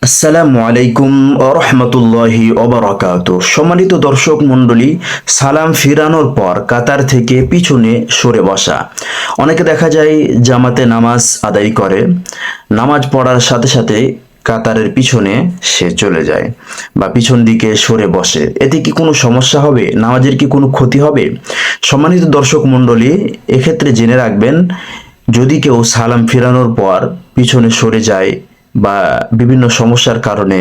আসসালামু আলাইকুম রহমতুল্লাহি ওবারাকাতু। সম্মানিত দর্শক মণ্ডলী, সালাম ফিরানোর পর কাতার থেকে পিছনে সরে বসা। অনেকে দেখা যায় জামাতে নামাজ আদায় করে, নামাজ পড়ার সাথে সাথে কাতারের পিছনে সে চলে যায় বা পিছন দিকে সরে বসে। এতে কি কোনো সমস্যা হবে? নামাজের কি কোনো ক্ষতি হবে? সম্মানিত দর্শক মণ্ডলী, এক্ষেত্রে জেনে রাখবেন, যদি কেউ সালাম ফিরানোর পর পিছনে সরে যায় বা বিভিন্ন সমস্যার কারণে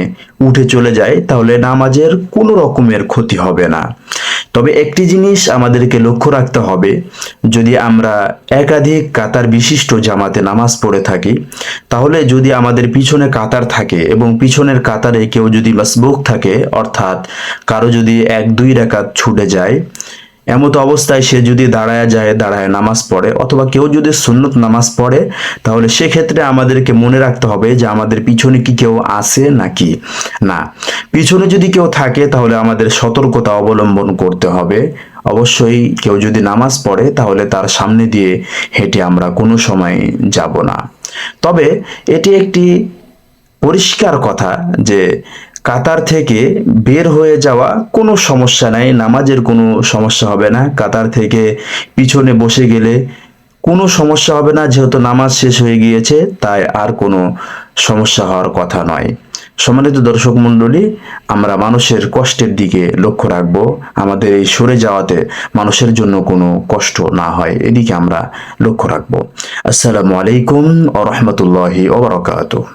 উঠে চলে যায়, তাহলে নামাজের কোনো রকমের ক্ষতি হবে না। তবে একটি জিনিস আমাদেরকে লক্ষ্য রাখতে হবে, যদি আমরা একাধিক কাতার বিশিষ্ট জামাতে নামাজ পড়ে থাকি, তাহলে যদি আমাদের পিছনে কাতার থাকে এবং পিছনের কাতারে কেউ যদি মাসবুক থাকে, অর্থাৎ কারো যদি 1-2 রাকাত ছুটে যায়, এমত অবস্থায় সে যদি দাঁড়ায় নামাজ পড়ে, অথবা কেউ যদি সুন্নত নামাজ পড়ে, তাহলে সেক্ষেত্রে আমাদেরকে মনে রাখতে হবে যে আমাদের পিছনে কি কেউ আছে নাকি না। পিছনে যদি কেউ থাকে তাহলে আমাদের সতর্কতা অবলম্বন করতে হবে। অবশ্যই কেউ যদি নামাজ পড়ে তাহলে তার সামনে দিয়ে হেঁটে আমরা কোনো সময় যাব না। তবে এটি একটি পরিষ্কার কথা যে কাতার থেকে বের হয়ে যাওয়া কোনো সমস্যা নাই, নামাজের কোনো সমস্যা হবে না। কাতার থেকে পিছনে বসে গেলে কোনো সমস্যা হবে না, যেহেতু নামাজ শেষ হয়ে গিয়েছে, তাই আর কোনো সমস্যা হওয়ার কথা নয়। সম্মানিত দর্শক মণ্ডলী, আমরা মানুষের কষ্টের দিকে লক্ষ্য রাখবো, আমাদের এই সরে যাওয়াতে মানুষের জন্য কোনো কষ্ট না হয়, এদিকে আমরা লক্ষ্য রাখবো। আসসালামু আলাইকুম ওয়া রাহমাতুল্লাহি ওয়া বারাকাতুহু।